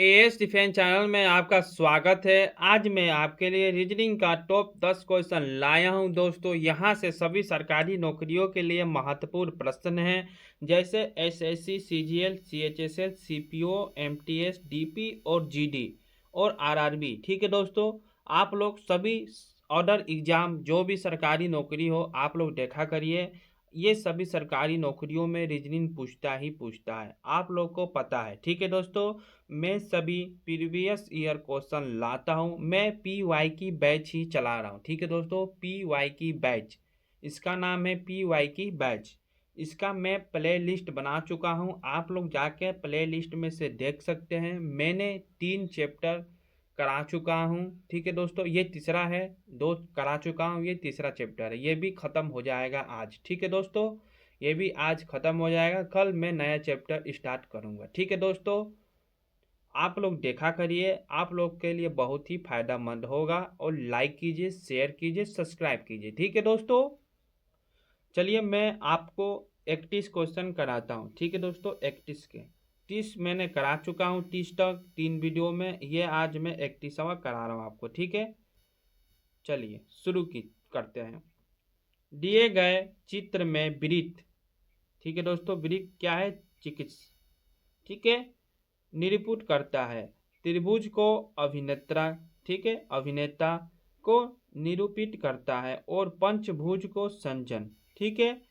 As defence channel में आपका स्वागत है। आज मैं आपके लिए रीजनिंग का टॉप 10 क्वेश्चन लाया हूं दोस्तों। यहां से सभी सरकारी नौकरियों के लिए महत्वपूर्ण प्रश्न हैं, जैसे SSC, CGL, CHSL, CPO, MTS, DP और जीडी और आरआरबी। ठीक है दोस्तों, आप लोग सभी ऑर्डर एग्जाम जो भी सरकारी नौकरी हो आप लोग देखा करिए। ये सभी सरकारी नौकरियों में रीजनिंग पूछता ही पूछता है, आप लोग को पता है। ठीक है दोस्तों, मैं सभी प्रीवियस ईयर क्वेश्चन लाता हूं। मैं पीवाई की बैच ही चला रहा हूं। ठीक है दोस्तों, पीवाई की बैच, इसका नाम है पीवाई की बैच। इसका मैं प्ले लिस्ट बना चुका हूं, आप लोग जाके प्ले लिस्ट में से देख सकते हैं। मैंने 3 चैप्टर करा चुका हूं। ठीक है दोस्तों, ये तीसरा है, 2 करा चुका हूं, ये तीसरा चैप्टर है। ये भी खत्म हो जाएगा आज। ठीक है दोस्तों, ये भी आज खत्म हो जाएगा, कल मैं नया चैप्टर स्टार्ट करूंगा। ठीक है दोस्तों, आप लोग देखा करिए, आप लोग के लिए बहुत ही फायदेमंद होगा। और लाइक कीजिए, शेयर कीजिए, सब्सक्राइब कीजिए। ठीक है दोस्तों, चलिए मैं आपको 31 क्वेश्चन कराता हूँ। ठीक है दोस्तों, 31 के 30 मैंने करा चुका हूँ, 30 तक 3 वीडियो में। ये आज मैं 31वां करा रहा हूँ आपको। ठीक है, चलिए शुरू की करते हैं। दिए गए चित्र में वृत्त, ठीक है दोस्तों, वृत्त क्या है? चिकित्सा, ठीक है, निरूपित करता है। त्रिभुज को अभिनेता, ठीक है, अभिनेता को निरूपित करता है। और पंचभुज को संजन, ठीक है,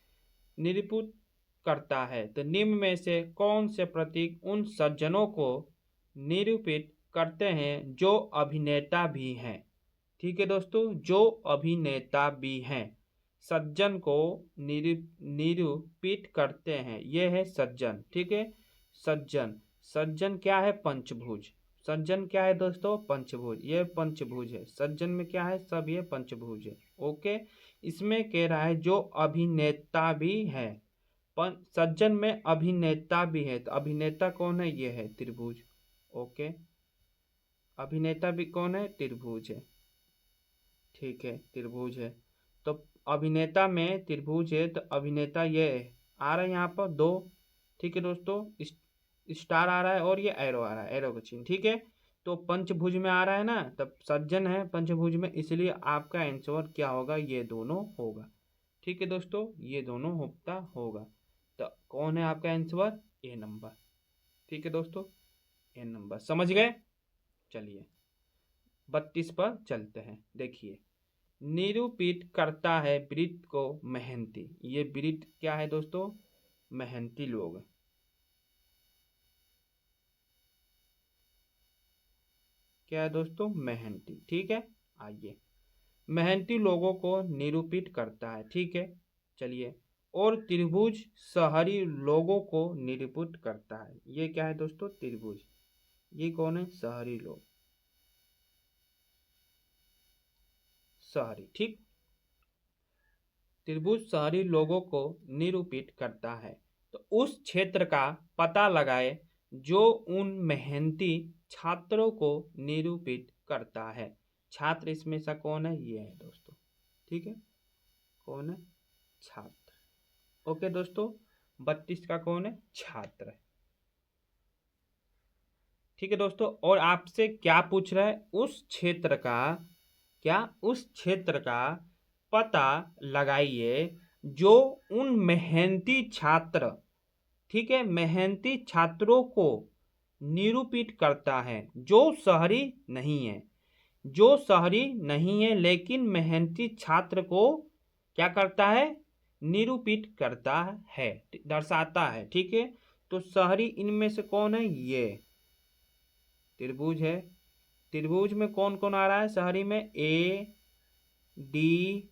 निरूपित करता है। तो निम्न में से कौन से प्रतीक उन सज्जनों को निरूपित करते हैं जो अभिनेता भी हैं? ठीक है दोस्तों, जो अभिनेता भी हैं, सज्जन को निरूपित करते हैं, ये है सज्जन। ठीक है, सज्जन, सज्जन क्या है? पंचभुज। सज्जन क्या है दोस्तों? पंचभुज। ये पंचभुज है, सज्जन में क्या है? सब ये पंचभुज है। ओके, इसमें कह रहा है जो अभिनेता भी है, सज्जन में अभिनेता भी है। तो अभिनेता कौन है? ये है त्रिभुज। ओके, अभिनेता भी कौन है? त्रिभुज है। ठीक है, त्रिभुज है। तो अभिनेता में त्रिभुज है, तो अभिनेता ये आ रहा है यहाँ पर 2। ठीक है दोस्तों, स्टार आ रहा है और ये एरो आ रहा है, एरो का चिन्ह। ठीक है, तो पंचभुज में आ रहा है ना, तब सज्जन है पंचभुज में, इसलिए आपका आंसर क्या होगा? ये दोनों होगा। ठीक है दोस्तों, ये दोनों होता होगा। तो कौन है आपका आंसर? ए नंबर। ठीक है दोस्तों, ए नंबर, समझ गए? चलिए 32 पर चलते हैं। देखिए, निरूपित करता है वृत्त को मेहनती। ये वृत्त क्या है दोस्तों? मेहनती लोग। क्या है दोस्तों? मेहनती। ठीक है, आइए, मेहनती लोगों को निरूपित करता है। ठीक है, चलिए, और त्रिभुज शहरी लोगों को निरूपित करता है। ये क्या है दोस्तों? त्रिभुज। ये कौन है? शहरी लोग, शहरी। ठीक, त्रिभुज शहरी लोगों को निरूपित करता है। तो उस क्षेत्र का पता लगाए जो उन मेहनती छात्रों को निरूपित करता है। छात्र इसमें से कौन है? ये है दोस्तों। ठीक है, कौन है? छात्र। ओके दोस्तों, 32 का कौन है? छात्र है। ठीक है दोस्तों, और आपसे क्या पूछ रहा है? उस क्षेत्र का, क्या? उस क्षेत्र का पता लगाइए जो उन मेहनती छात्र, ठीक है, मेहनती छात्रों को निरूपित करता है, जो शहरी नहीं है। जो शहरी नहीं है लेकिन मेहनती छात्र को क्या करता है? निरूपित करता है, दर्शाता है। ठीक है, तो शहरी इनमें से कौन है? ये त्रिभुज है। त्रिभुज में कौन कौन आ रहा है शहरी में? ए, डी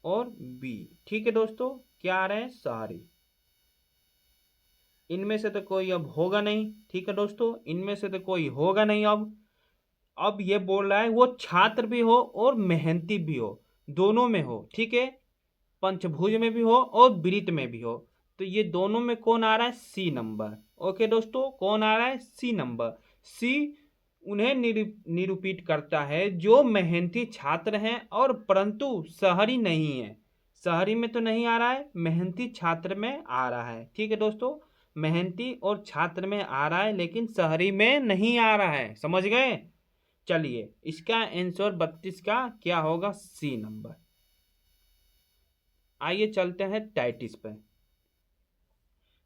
और बी। ठीक है दोस्तों, क्या आ रहे हैं? शहरी। इनमें से तो कोई अब होगा नहीं। ठीक है दोस्तों, इनमें से तो कोई होगा नहीं। अब ये बोल रहा है वो छात्र भी हो और मेहनती भी हो, दोनों में हो। ठीक है, पंचभुज में भी हो और वृत्त में भी हो। तो ये दोनों में कौन आ रहा है? सी नंबर। ओके दोस्तों, कौन आ रहा है? सी नंबर। सी उन्हें निरूपित करता है जो मेहनती छात्र हैं और परंतु शहरी नहीं है। शहरी में तो नहीं आ रहा है, मेहनती छात्र में आ रहा है। ठीक है दोस्तों, मेहनती और छात्र में आ रहा है, लेकिन शहरी में नहीं आ रहा है। समझ गए? चलिए, इसका आंसर 32 का क्या होगा? C number. आइए चलते हैं 33 पे।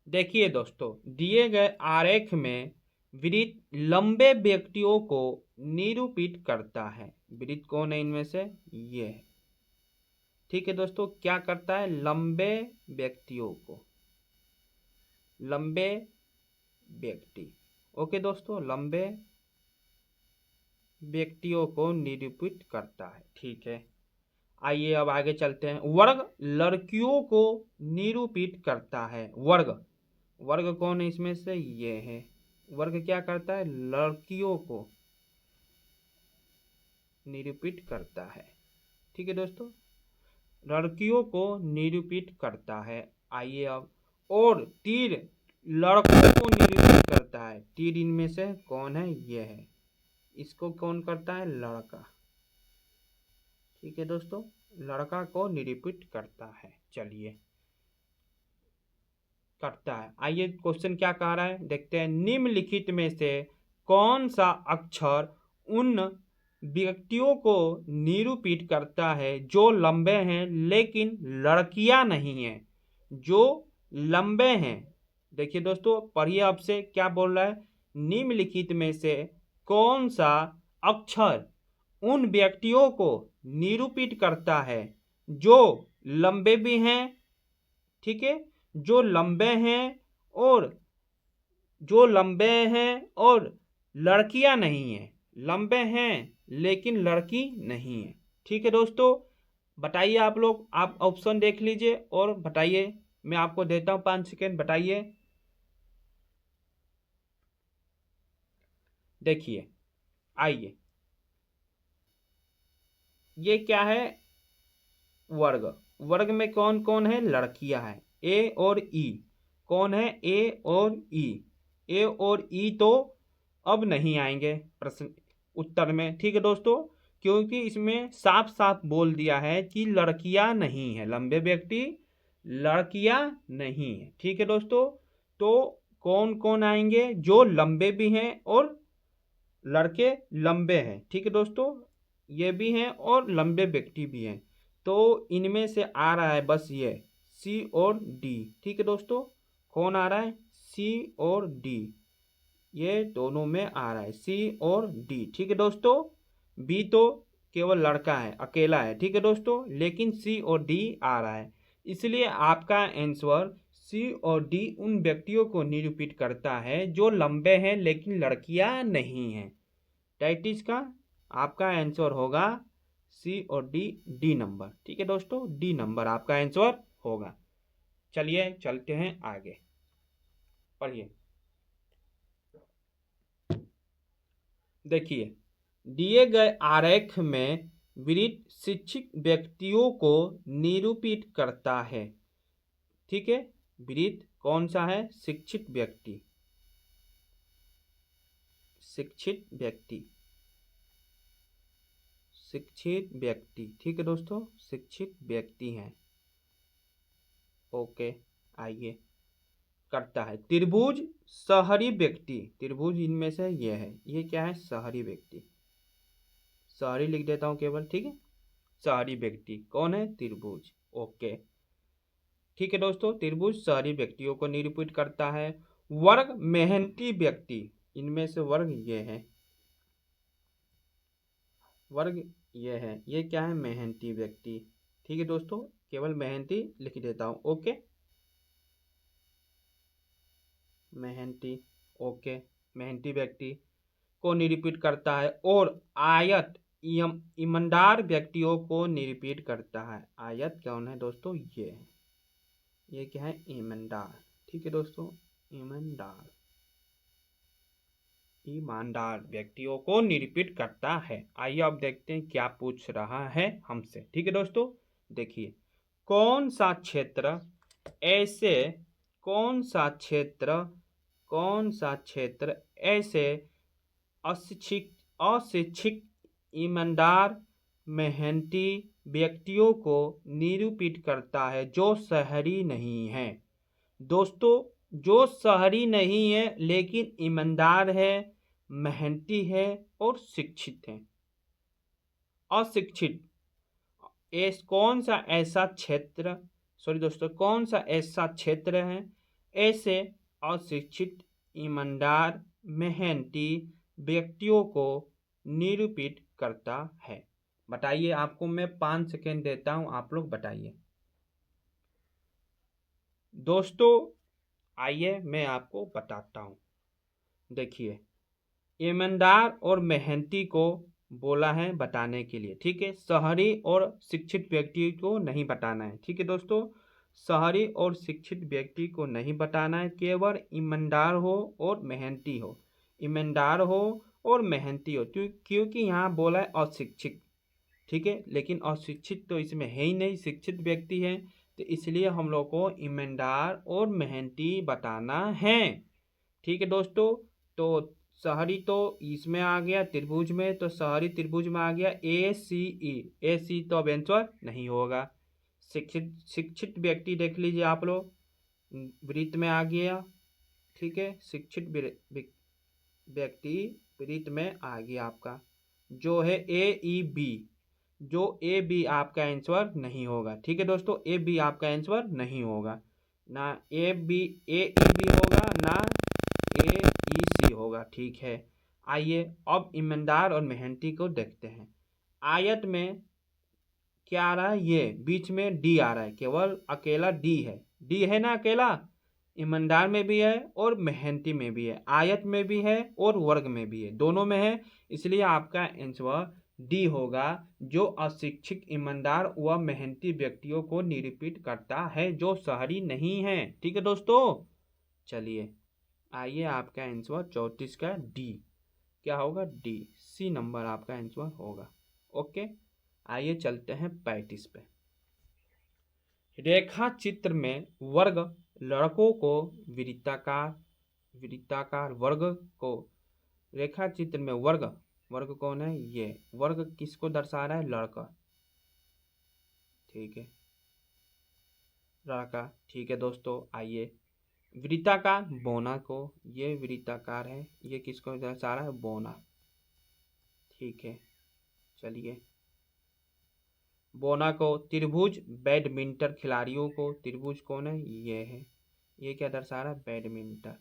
देखिए दोस्तों, दिए गए आरेख में वृत्त लंबे व्यक्तियों को निरूपित करता है। वृत्त कौन है इनमें से? ये है। ठीक है दोस्तों, क्या करता है? लंबे व्यक्तियों को, लंबे व्यक्ति, ओके दोस्तों, लंबे व्यक्तियों को निरूपित करता है। ठीक है, आइए अब आगे चलते हैं। वर्ग लड़कियों को निरूपित करता है। वर्ग, वर्ग कौन है इसमें से? ये है। वर्ग क्या करता है? लड़कियों को निरूपित करता है। ठीक है दोस्तों, लड़कियों को निरूपित करता है। आइए अब, और तीर लड़कों को निरूपित करता है। तीर इनमें से कौन है? ये है। इसको कौन करता है? लड़का। ठीक है दोस्तों, लड़का को निरूपित करता है। चलिए, करता है। आइए क्वेश्चन क्या कह रहा है, देखते हैं। निम्नलिखित में से कौन सा अक्षर उन व्यक्तियों को निरूपित करता है जो लंबे हैं लेकिन लड़कियां नहीं हैं? जो लंबे हैं, देखिए दोस्तों, पढ़िए आपसे क्या बोल रहा है। निम्नलिखित में से कौन सा अक्षर उन व्यक्तियों को निरूपित करता है जो लंबे भी हैं, ठीक है, जो लंबे हैं और जो लंबे हैं और लड़कियां नहीं हैं। लंबे हैं लेकिन लड़की नहीं है। ठीक है दोस्तों, बताइए आप लोग, आप ऑप्शन देख लीजिए और बताइए। मैं आपको देता हूं 5 सेकेंड, बताइए। देखिए, आइए, ये क्या है? वर्ग। वर्ग में कौन कौन है? लड़कियां हैं। ए और ई कौन है? ए और ई। ए और ई तो अब नहीं आएंगे प्रश्न उत्तर में। ठीक है दोस्तों, क्योंकि इसमें साफ साफ बोल दिया है कि लड़कियां नहीं है, लंबे व्यक्ति लड़कियां नहीं है। ठीक है दोस्तों, तो कौन कौन आएंगे? जो लंबे भी हैं और लड़के लंबे हैं। ठीक है दोस्तों, ये भी हैं और लंबे व्यक्ति भी हैं। तो इनमें से आ रहा है बस ये सी और डी। ठीक है दोस्तों, कौन आ रहा है? सी और डी, ये दोनों में आ रहा है, सी और डी। ठीक है दोस्तों, बी तो केवल लड़का है, अकेला है। ठीक है दोस्तों, लेकिन सी और डी आ रहा है, इसलिए आपका आंसर सी और डी उन व्यक्तियों को निरूपित करता है जो लंबे हैं लेकिन लड़कियां नहीं हैं। 33 का आपका आंसर होगा सी और डी, डी नंबर। ठीक है दोस्तों, डी नंबर आपका आंसर होगा। चलिए चलते हैं आगे, पढ़िए। देखिए, दिए गए आरेख में वृत्त शिक्षित व्यक्तियों को निरूपित करता है। ठीक है, वृत्त कौन सा है? शिक्षित व्यक्ति, शिक्षित व्यक्ति, शिक्षित व्यक्ति। ठीक है दोस्तों, शिक्षित व्यक्ति हैं। ओके, आइए, करता है। त्रिभुज शहरी व्यक्ति, त्रिभुज इनमें से ये है। ये क्या है? शहरी व्यक्ति, शहरी लिख देता हूं केवल। ठीक है, शहरी व्यक्ति कौन है? त्रिभुज। ओके, ठीक है दोस्तों, त्रिभुज शहरी व्यक्तियों को निरूपित करता है। वर्ग मेहनती व्यक्ति, इनमें से वर्ग ये है, वर्ग ये है। ये क्या है? मेहनती व्यक्ति। ठीक है दोस्तों, केवल मेहनती लिख देता हूं। ओके, मेहनती। ओके, मेहनती व्यक्ति को निरूपित करता है। और आयत ईमानदार व्यक्तियों को निरूपित करता है। आयत कौन है दोस्तों? ये है। ये क्या है? ईमानदार। ठीक है दोस्तों, ईमानदार, ईमानदार व्यक्तियों को निरूपित करता है। आइए अब देखते हैं क्या पूछ रहा है हमसे। ठीक है दोस्तों, देखिए, कौन सा क्षेत्र ऐसे, कौन सा क्षेत्र, कौन सा क्षेत्र ऐसे अशिक्षित, अशिक्षित ईमानदार मेहनती व्यक्तियों को निरूपित करता है जो शहरी नहीं है? दोस्तों, जो शहरी नहीं है लेकिन ईमानदार है, मेहनती है और शिक्षित है। अशिक्षित कौन सा ऐसा क्षेत्र, सॉरी दोस्तों, कौन सा ऐसा क्षेत्र है ऐसे अशिक्षित, ईमानदार, मेहनती व्यक्तियों को निरूपित करता है? बताइए, आपको मैं 5 सेकेंड देता हूं, आप लोग बताइए दोस्तों। आइए मैं आपको बताता हूं। देखिए, ईमानदार और मेहनती को बोला है बताने के लिए, ठीक है। शहरी और शिक्षित व्यक्ति को नहीं बताना है, ठीक है दोस्तों। शहरी और शिक्षित व्यक्ति को नहीं बताना है, केवल ईमानदार हो और मेहनती हो, ईमानदार हो और मेहनती हो, क्योंकि यहाँ बोला है अशिक्षित, ठीक है। लेकिन अशिक्षित तो इसमें है ही नहीं, शिक्षित व्यक्ति है, तो इसलिए हम लोग को ईमानदार और मेहनती बताना है, ठीक है दोस्तों। तो शहरी तो इसमें आ गया त्रिभुज में, तो शहरी त्रिभुज में आ गया ए सी तो अब आंसर नहीं होगा। शिक्षित व्यक्ति देख लीजिए आप लोग, वृत्त में आ गया, ठीक है। शिक्षित व्यक्ति वृत्त में आ गया आपका, जो है A E B, जो A B आपका आंसर नहीं होगा, ठीक है दोस्तों। A B आपका आंसर नहीं होगा, ना A E B होगा, ना A E C होगा, ठीक है। आइए अब ईमानदार और मेहनती को देखते हैं। आयत में क्या आ रहा है, ये बीच में डी आ रहा है, केवल अकेला डी है, डी है ना अकेला। ईमानदार में भी है और मेहनती में भी है, आयत में भी है और वर्ग में भी है, दोनों में है, इसलिए आपका आंसर डी होगा, जो अशिक्षित, ईमानदार व मेहनती व्यक्तियों को निरूपित करता है, जो शहरी नहीं है, ठीक है दोस्तों। चलिए आइए, आपका आंसर 34 का डी क्या होगा, डी, सी नंबर आपका आंसर होगा। ओके, आइए चलते हैं 35 पे। रेखा चित्र में वर्ग लड़कों को वृत्ताकार वर्ग को, रेखा चित्र में वर्ग कौन है, ये वर्ग किसको दर्शा रहा है, लड़का, ठीक है, लड़का, ठीक है दोस्तों। आइए वृत्ताकार बोना को, ये वृत्ताकार है, ये किसको दर्शा रहा है, बोना, ठीक है। चलिए, बोना को त्रिभुज बैडमिंटन खिलाड़ियों को, त्रिभुज कौन है, ये है, ये क्या दर्शा रहा है, बैडमिंटन,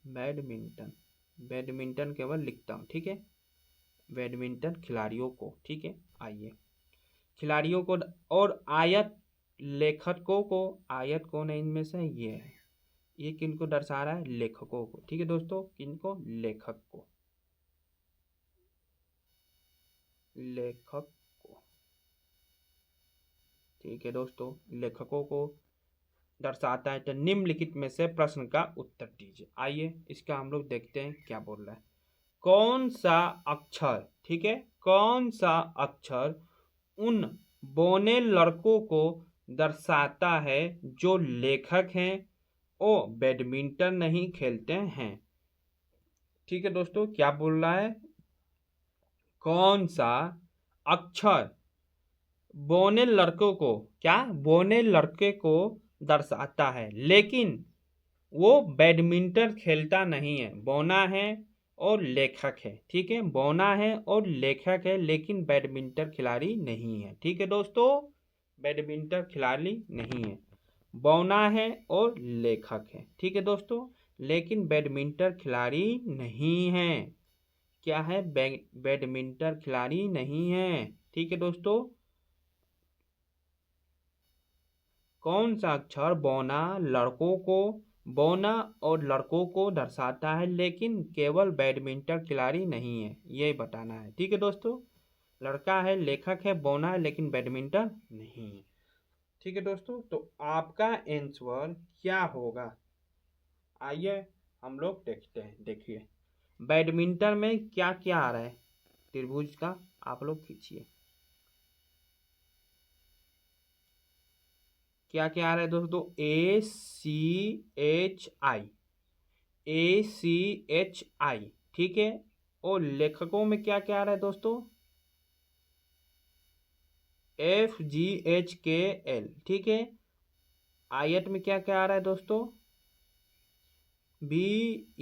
बैडमिंटन, बैडमिंटन केवल लिखता हूँ, ठीक है, बैडमिंटन खिलाड़ियों को, ठीक है। आइए खिलाड़ियों को, और आयत लेखकों को, आयत कौन है इनमें से, ये है, ये किनको दर्शा रहा है, लेखकों को, ठीक है दोस्तों, किनको, लेखक को, लेखक को, ठीक है दोस्तों, लेखकों को दर्शाता है। तो निम्नलिखित में से प्रश्न का उत्तर दीजिए। आइए इसका हम लोग देखते हैं क्या बोल रहा है। कौन सा अक्षर, ठीक है, कौन सा अक्षर उन बौने लड़कों को दर्शाता है जो लेखक हैं और बैडमिंटन नहीं खेलते हैं, ठीक है दोस्तों। क्या बोल रहा है, कौन सा अक्षर बौने लड़कों को, क्या, बौने लड़के को दर्शाता है, लेकिन वो बैडमिंटन खेलता नहीं है, बौना है और लेखक है, ठीक है, बौना है और लेखक है, लेकिन बैडमिंटन खिलाड़ी नहीं है, ठीक है दोस्तों, बैडमिंटन खिलाड़ी नहीं है, बौना है और लेखक है, ठीक है दोस्तों, लेकिन बैडमिंटन खिलाड़ी नहीं है। क्या है, बैडमिंटन खिलाड़ी नहीं है, ठीक है दोस्तों। कौन सा अक्षर बौना और लड़कों को दर्शाता है, लेकिन केवल बैडमिंटन खिलाड़ी नहीं है, ये बताना है, ठीक है दोस्तों। लड़का है, लेखक है, बौना है, लेकिन बैडमिंटन नहीं है, ठीक है दोस्तों। तो आपका आंसर क्या होगा, आइए हम लोग देखते हैं। देखिए बैडमिंटन में क्या क्या आ रहा है, त्रिभुज का आप लोग खींचिए, क्या क्या आ रहा है दोस्तों, ACHI, ठीक है। और लेखकों में क्या क्या आ रहा है दोस्तों, FGHKL, ठीक है। आयत में क्या क्या आ रहा है दोस्तों? BEFGHCD।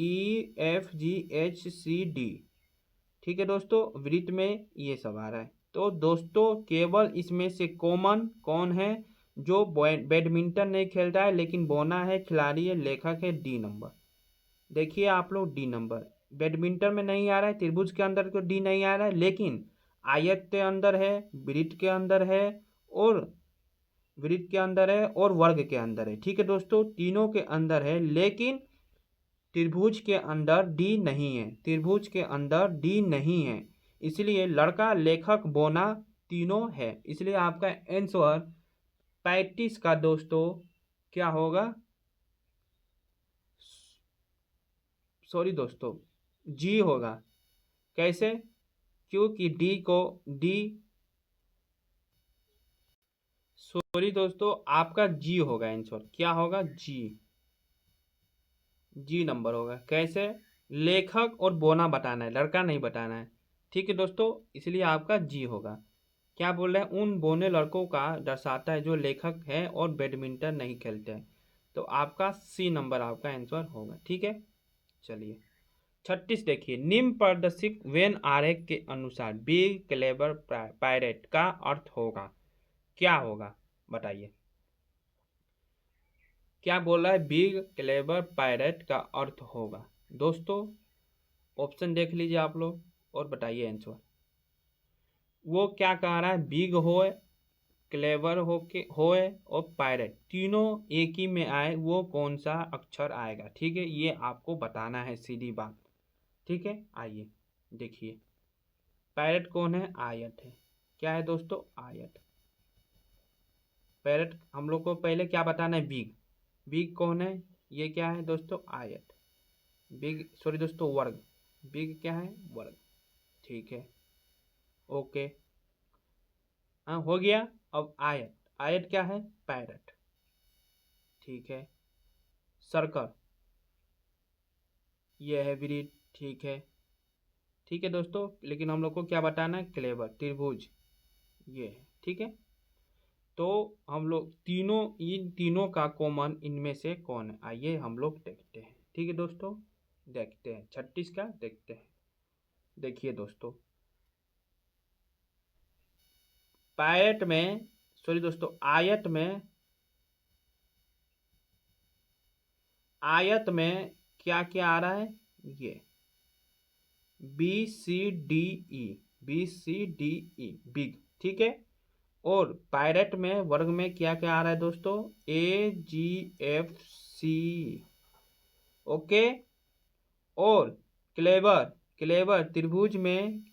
ठीक है दोस्तों, वृत्त में ये सब आ रहा है। तो दोस्तों केवल इसमें से कॉमन कौन है? जो बैडमिंटन नहीं खेलता है लेकिन बोना है, खिलाड़ी है, लेखक है, डी नंबर। देखिए आप लोग, डी नंबर बैडमिंटन में नहीं आ रहा है, त्रिभुज के अंदर तो डी नहीं आ रहा है, लेकिन आयत के अंदर है, वृत्त के अंदर है, और वृत्त के अंदर है और वर्ग के अंदर है। ठीक है दोस्तों, तीनों के अंदर है, लेकिन त्रिभुज के अंदर डी नहीं है, त्रिभुज के अंदर डी नहीं है। इसलिए लड़का, लेखक, बोना तीनों है। इसलिए आपका आंसर 35 का दोस्तों क्या होगा? सॉरी दोस्तों, जी होगा। कैसे? क्योंकि सॉरी दोस्तों, आपका जी होगा आंसर। क्या होगा? जी नंबर होगा। कैसे? लेखक और बोना बताना है, लड़का नहीं बताना है। ठीक है दोस्तों, इसलिए आपका जी होगा। क्या बोल रहे हैं? उन बोने लड़कों का दर्शाता है जो लेखक है और बैडमिंटन नहीं खेलते हैं। तो आपका सी नंबर आपका आंसर होगा। ठीक है, चलिए 36 देखिए। निम्न प्रदर्शित वेन आरेख के अनुसार बिग क्लेवर पायरेट का अर्थ होगा, क्या होगा बताइए? क्या बोल रहा है? बिग क्लेवर पायरेट का अर्थ होगा। दोस्तों ऑप्शन देख लीजिए आप लोग और बताइए आंसर। वो क्या कह रहा है? बिग होए, क्लेवर हो के होए और पायरेट तीनों एक ही में आए, वो कौन सा अक्षर आएगा? ठीक है, ये आपको बताना है, सीधी बात। ठीक है, आइए देखिए। पैरेट कौन है? आयत है। क्या है दोस्तों? आयत। पैरेट हम लोग को पहले क्या बताना है? बिग। बिग कौन है? ये क्या है दोस्तों? आयत। बिग, सॉरी दोस्तों, वर्ग। बिग क्या है? वर्ग। ठीक है, ओके, हाँ हो गया। अब आयत, आयत क्या है? पैरेट। ठीक है, सर्कल, ये है वृत्त। ठीक है, ठीक है दोस्तों, लेकिन हम लोग को क्या बताना है? क्लेवर, त्रिभुज, ये है। ठीक है, तो हम लोग तीनों, इन तीनों का कॉमन इनमें से कौन है? आइए हम लोग देखते हैं। ठीक है दोस्तों, देखते हैं 36 का, देखते हैं। देखिए दोस्तों, पैरेट में, सॉरी दोस्तों, आयत में क्या क्या आ रहा है? ये BCDE, BCDE बिग। ठीक है, और पायरेट में वर्ग में क्या क्या आ रहा है दोस्तों? AGFC। ओके, और क्लेवर, क्लेवर त्रिभुज में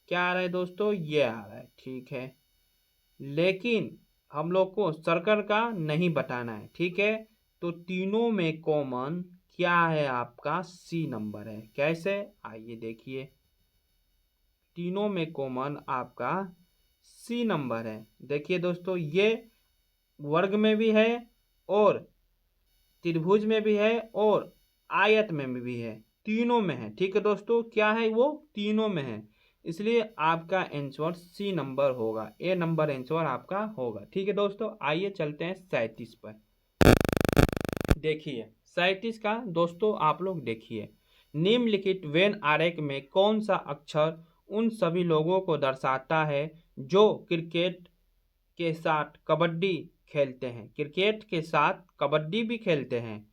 क्या आ रहा है दोस्तों? ये आ रहा है। ठीक है, लेकिन हम लोग को सर्कल का नहीं बताना है। ठीक है, तो तीनों में कॉमन क्या है? आपका सी नंबर है। कैसे? आइए देखिए, तीनों में कॉमन आपका सी नंबर है। देखिए दोस्तों, ये वर्ग में भी है और त्रिभुज में भी है और आयत में भी है, तीनों में है। ठीक है दोस्तों, क्या है? वो तीनों में है। इसलिए आपका आंसर सी नंबर होगा, ए नंबर आंसर आपका होगा। ठीक है दोस्तों, आइए चलते हैं 37 पर। देखिए 37 का दोस्तों, आप लोग देखिए। निम्नलिखित वेन आरेख में कौन सा अक्षर उन सभी लोगों को दर्शाता है जो क्रिकेट के साथ कबड्डी खेलते हैं, क्रिकेट के साथ कबड्डी भी खेलते हैं,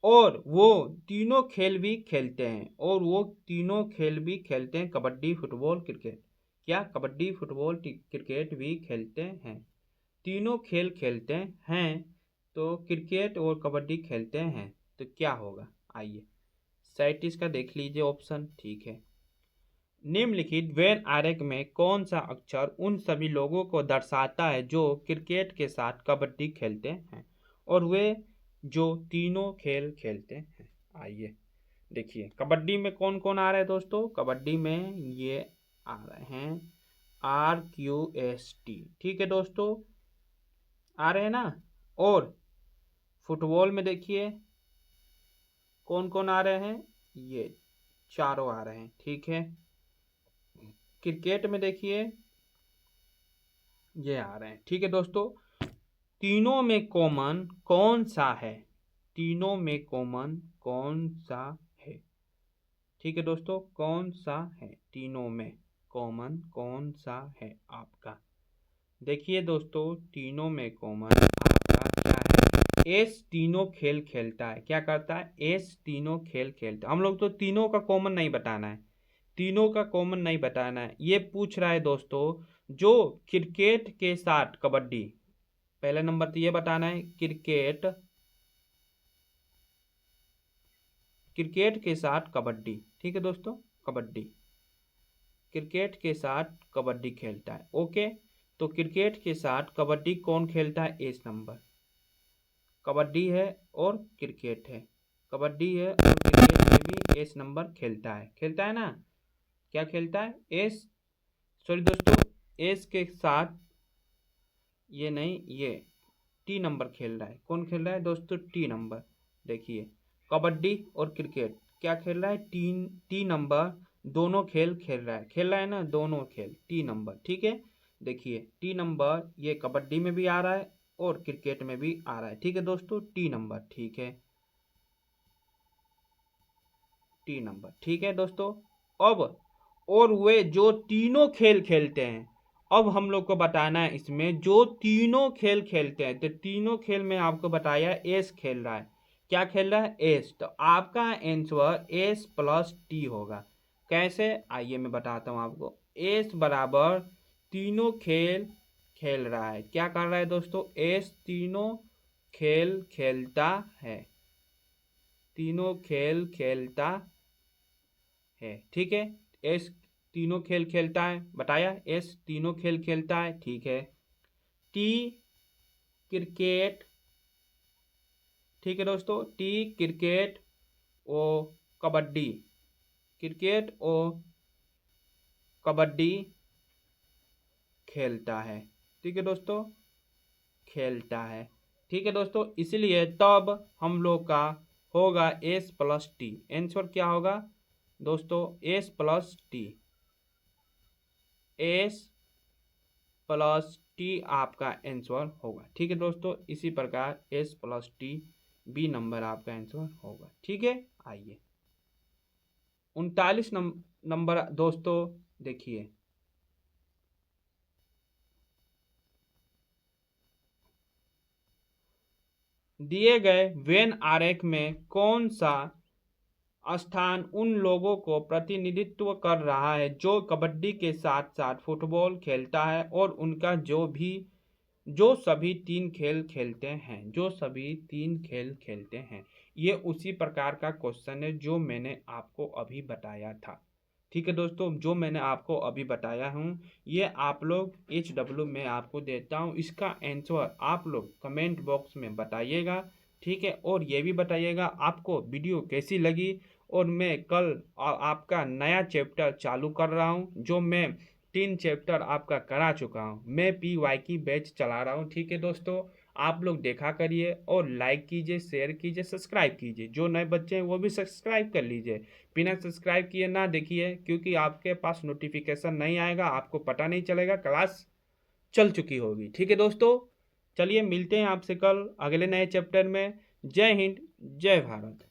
और वो तीनों खेल भी खेलते हैं, और वो तीनों खेल भी खेलते हैं, कबड्डी, फुटबॉल, क्रिकेट। क्या? कबड्डी, फुटबॉल, क्रिकेट भी खेलते हैं, तीनों खेल खेलते हैं। तो क्रिकेट और कबड्डी खेलते हैं, तो क्या होगा? आइए 37 का देख लीजिए ऑप्शन। ठीक है, निम्नलिखित वेन आरेख में कौन सा अक्षर उन सभी लोगों को दर्शाता है जो क्रिकेट के साथ कबड्डी खेलते हैं और वे जो तीनों खेल खेलते हैं? आइए देखिए, कबड्डी में कौन कौन आ रहा है दोस्तों? कबड्डी में ये आ रहे हैं RQST। ठीक है दोस्तों, आ रहे हैं ना। और फुटबॉल में देखिए कौन कौन आ रहे हैं? ये चारों आ रहे हैं। ठीक है, क्रिकेट में देखिए ये आ रहे हैं। ठीक है दोस्तों, तीनों में कॉमन कौन सा है? तीनों में कॉमन कौन सा है? ठीक है दोस्तों, कौन सा है? तीनों में कॉमन कौन सा है आपका? देखिए दोस्तों, तीनों में कॉमन आपका क्या है? एस तीनों खेल खेलता है। क्या करता है? एस तीनों खेल खेलता है। हम लोग तो तीनों का कॉमन नहीं बताना है, तीनों का कॉमन नहीं बताना है। ये पूछ रहा है दोस्तों, जो क्रिकेट के साथ कबड्डी, पहले नंबर तो ये बताना है, क्रिकेट के साथ कबड्डी। ठीक है दोस्तों, कबड्डी, क्रिकेट के साथ कबड्डी खेलता है। ओके, तो क्रिकेट के साथ कबड्डी कौन खेलता है? S number. कबड्डी है और क्रिकेट है, कबड्डी है और क्रिकेट में भी एस नंबर खेलता है। खेलता है ना? क्या खेलता है? एस, सॉरी दोस्तों, एस के साथ ये नहीं, ये टी नंबर खेल रहा है। कौन खेल रहा है दोस्तों? T number. देखिए, कबड्डी और क्रिकेट क्या खेल रहा है? टी नंबर दोनों खेल खेल रहा है। खेल रहा है ना, दोनों खेल टी नंबर। ठीक है, देखिए टी नंबर ये कबड्डी में भी आ रहा है और क्रिकेट में भी आ रहा है। ठीक है दोस्तों, टी नंबर। ठीक है, टी नंबर। ठीक है दोस्तों, अब और वे जो तीनों खेल खेलते हैं, अब हम लोग को बताना है इसमें जो तीनों खेल खेलते हैं। तो तीनों खेल में आपको बताया एस खेल रहा है। क्या खेल रहा है? एस। तो आपका आंसर एस प्लस टी होगा। कैसे? आइए मैं बताता हूँ आपको। एस बराबर तीनों खेल खेल रहा है। क्या कर रहा है दोस्तों? एस तीनों खेल खेलता है, तीनों खेल खेलता है। ठीक है, एस तीनों खेल खेलता है, बताया एस तीनों खेल खेलता है। ठीक है, टी क्रिकेट, ठीक है दोस्तों, टी क्रिकेट ओ कबड्डी, क्रिकेट ओ कबड्डी खेलता है। ठीक है दोस्तों, खेलता है। ठीक है दोस्तों, इसलिए तब हम लोग का होगा एस प्लस टी। आंसर क्या होगा दोस्तों? S plus T, S plus T आपका आंसर होगा। ठीक है दोस्तों, इसी प्रकार S plus T B number आपका आंसर होगा। ठीक है, आइए 39 नंबर दोस्तों, देखिए दिए गए वेन आरेख में कौन सा स्थान उन लोगों को प्रतिनिधित्व कर रहा है जो कबड्डी के साथ साथ फुटबॉल खेलता है और उनका जो सभी तीन खेल खेलते हैं, जो सभी तीन खेल खेलते हैं। ये उसी प्रकार का क्वेश्चन है जो मैंने आपको अभी बताया था। ठीक है दोस्तों, जो मैंने आपको अभी बताया हूँ ये आप लोग HW में आपको देता हूँ, इसका आंसर आप लोग कमेंट बॉक्स में बताइएगा। ठीक है, और ये भी बताइएगा आपको वीडियो कैसी लगी। और मैं कल आपका नया चैप्टर चालू कर रहा हूँ, जो मैं 3 चैप्टर आपका करा चुका हूँ। मैं PY की बैच चला रहा हूँ। ठीक है दोस्तों, आप लोग देखा करिए और लाइक कीजिए, शेयर कीजिए, सब्सक्राइब कीजिए। जो नए बच्चे हैं वो भी सब्सक्राइब कर लीजिए। बिना सब्सक्राइब किए ना देखिए, क्योंकि आपके पास नोटिफिकेशन नहीं आएगा, आपको पता नहीं चलेगा क्लास चल चुकी होगी। ठीक है दोस्तों, चलिए मिलते हैं आपसे कल अगले नए चैप्टर में। जय हिंद, जय भारत।